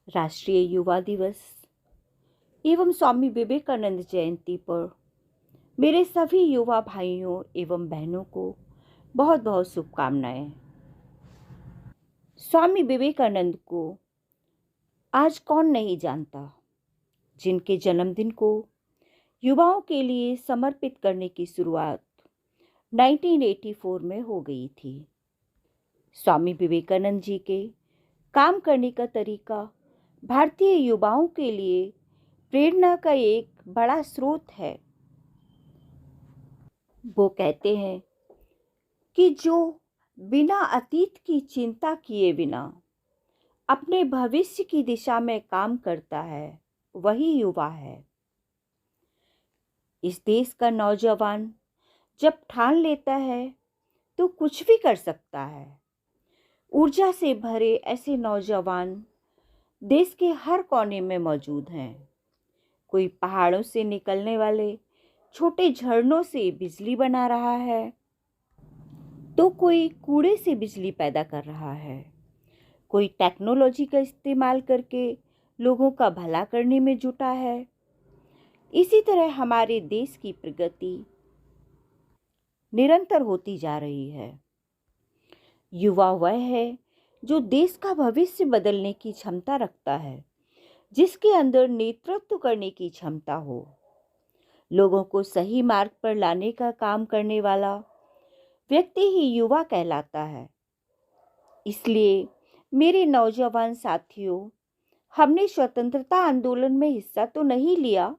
राष्ट्रीय युवा दिवस एवं स्वामी विवेकानंद जयंती पर मेरे सभी युवा भाइयों एवं बहनों को बहुत बहुत शुभकामनाएं। स्वामी विवेकानंद को आज कौन नहीं जानता, जिनके जन्मदिन को युवाओं के लिए समर्पित करने की शुरुआत 1984 में हो गई थी। स्वामी विवेकानंद जी के काम करने का तरीका भारतीय युवाओं के लिए प्रेरणा का एक बड़ा स्रोत है। वो कहते हैं कि जो बिना अतीत की चिंता किए बिना अपने भविष्य की दिशा में काम करता है, वही युवा है। इस देश का नौजवान जब ठान लेता है तो कुछ भी कर सकता है। ऊर्जा से भरे ऐसे नौजवान देश के हर कोने में मौजूद हैं। कोई पहाड़ों से निकलने वाले छोटे झरनों से बिजली बना रहा है, तो कोई कूड़े से बिजली पैदा कर रहा है। कोई टेक्नोलॉजी का इस्तेमाल करके लोगों का भला करने में जुटा है। इसी तरह हमारे देश की प्रगति निरंतर होती जा रही है। युवा वह है जो देश का भविष्य बदलने की क्षमता रखता है, जिसके अंदर नेतृत्व करने की क्षमता हो। लोगों को सही मार्ग पर लाने का काम करने वाला व्यक्ति ही युवा कहलाता है। इसलिए मेरे नौजवान साथियों, हमने स्वतंत्रता आंदोलन में हिस्सा तो नहीं लिया,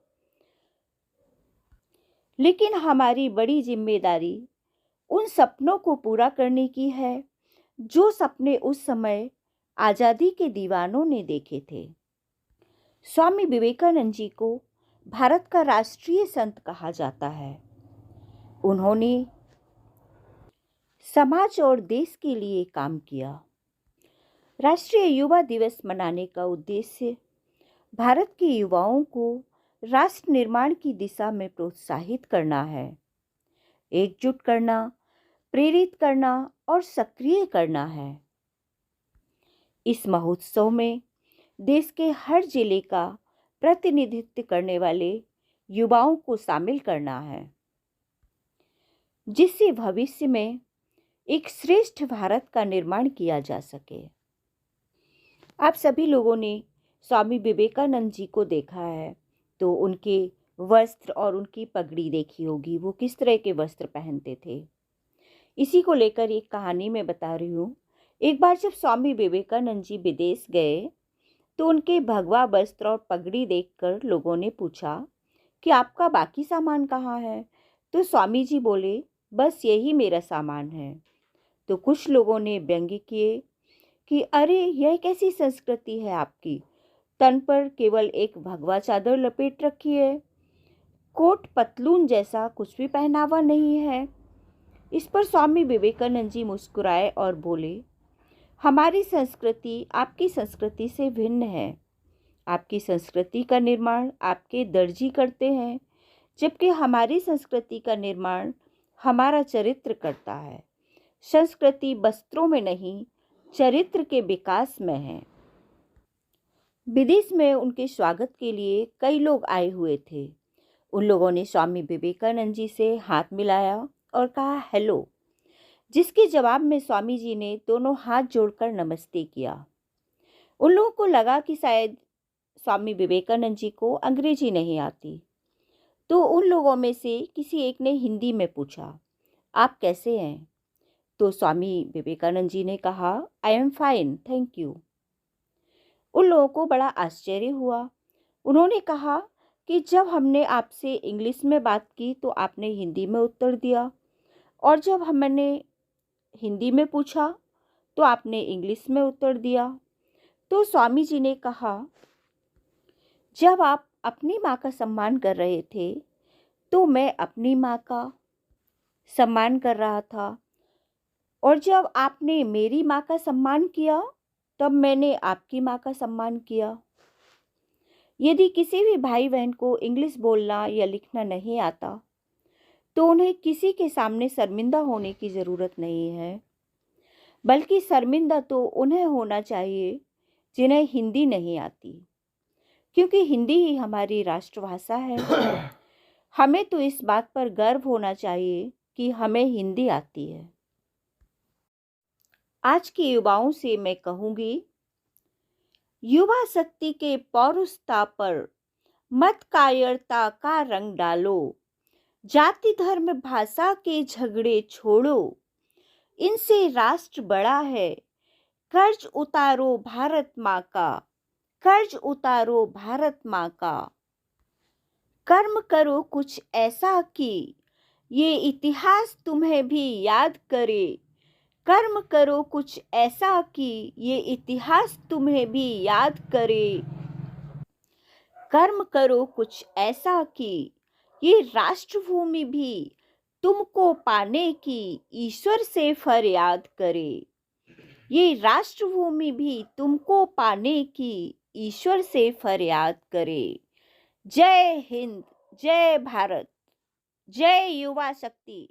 लेकिन हमारी बड़ी जिम्मेदारी उन सपनों को पूरा करने की है जो सपने उस समय आज़ादी के दीवानों ने देखे थे। स्वामी विवेकानंद जी को भारत का राष्ट्रीय संत कहा जाता है। उन्होंने समाज और देश के लिए काम किया। राष्ट्रीय युवा दिवस मनाने का उद्देश्य भारत के युवाओं को राष्ट्र निर्माण की दिशा में प्रोत्साहित करना है, एकजुट करना, प्रेरित करना और सक्रिय करना है। इस महोत्सव में देश के हर जिले का प्रतिनिधित्व करने वाले युवाओं को शामिल करना है, जिससे भविष्य में एक श्रेष्ठ भारत का निर्माण किया जा सके। आप सभी लोगों ने स्वामी विवेकानंद जी को देखा है तो उनके वस्त्र और उनकी पगड़ी देखी होगी, वो किस तरह के वस्त्र पहनते थे। इसी को लेकर एक कहानी मैं बता रही हूँ। एक बार जब स्वामी विवेकानंद जी विदेश गए तो उनके भगवा वस्त्र और पगड़ी देखकर लोगों ने पूछा कि आपका बाकी सामान कहाँ है। तो स्वामी जी बोले, बस यही मेरा सामान है। तो कुछ लोगों ने व्यंग्य किए कि अरे, यह कैसी संस्कृति है आपकी, तन पर केवल एक भगवा चादर लपेट रखी है, कोट पतलून जैसा कुछ भी पहनावा नहीं है। इस पर स्वामी विवेकानंद जी मुस्कुराए और बोले, हमारी संस्कृति आपकी संस्कृति से भिन्न है। आपकी संस्कृति का निर्माण आपके दर्जी करते हैं, जबकि हमारी संस्कृति का निर्माण हमारा चरित्र करता है। संस्कृति वस्त्रों में नहीं, चरित्र के विकास में है। विदेश में उनके स्वागत के लिए कई लोग आए हुए थे। उन लोगों ने स्वामी विवेकानंद जी से हाथ मिलाया और कहा हेलो, जिसके जवाब में स्वामी जी ने दोनों हाथ जोड़कर नमस्ते किया। उन लोगों को लगा कि शायद स्वामी विवेकानंद जी को अंग्रेजी नहीं आती, तो उन लोगों में से किसी एक ने हिंदी में पूछा, आप कैसे हैं? तो स्वामी विवेकानंद जी ने कहा, I am fine, thank you. उन लोगों को बड़ा आश्चर्य हुआ। उन्होंने कहा कि जब हमने आपसे इंग्लिश में बात की तो आपने हिंदी में उत्तर दिया, और जब हमने हिंदी में पूछा तो आपने इंग्लिश में उत्तर दिया। तो स्वामी जी ने कहा, जब आप अपनी माँ का सम्मान कर रहे थे तो मैं अपनी माँ का सम्मान कर रहा था, और जब आपने मेरी माँ का सम्मान किया तब मैंने आपकी माँ का सम्मान किया। यदि किसी भी भाई बहन को इंग्लिश बोलना या लिखना नहीं आता तो उन्हें किसी के सामने शर्मिंदा होने की ज़रूरत नहीं है, बल्कि शर्मिंदा तो उन्हें होना चाहिए जिन्हें हिंदी नहीं आती, क्योंकि हिंदी ही हमारी राष्ट्रभाषा है। हमें तो इस बात पर गर्व होना चाहिए कि हमें हिंदी आती है। आज के युवाओं से मैं कहूँगी, युवा शक्ति के पौरुषता पर मत कायरता का रंग डालो, जाति धर्म भाषा के झगड़े छोड़ो, इनसे राष्ट्र बड़ा है, कर्ज उतारो भारत माँ का, कर्ज उतारो भारत माँ का। कर्म करो कुछ ऐसा कि ये इतिहास तुम्हें भी याद करे, कर्म करो कुछ ऐसा कि ये इतिहास तुम्हें भी याद करे, कर्म करो कुछ ऐसा कि ये राष्ट्रभूमि भी तुमको पाने की ईश्वर से फरियाद करे, ये राष्ट्रभूमि भी तुमको पाने की ईश्वर से फरियाद करे। जय हिंद, जय भारत, जय युवा शक्ति।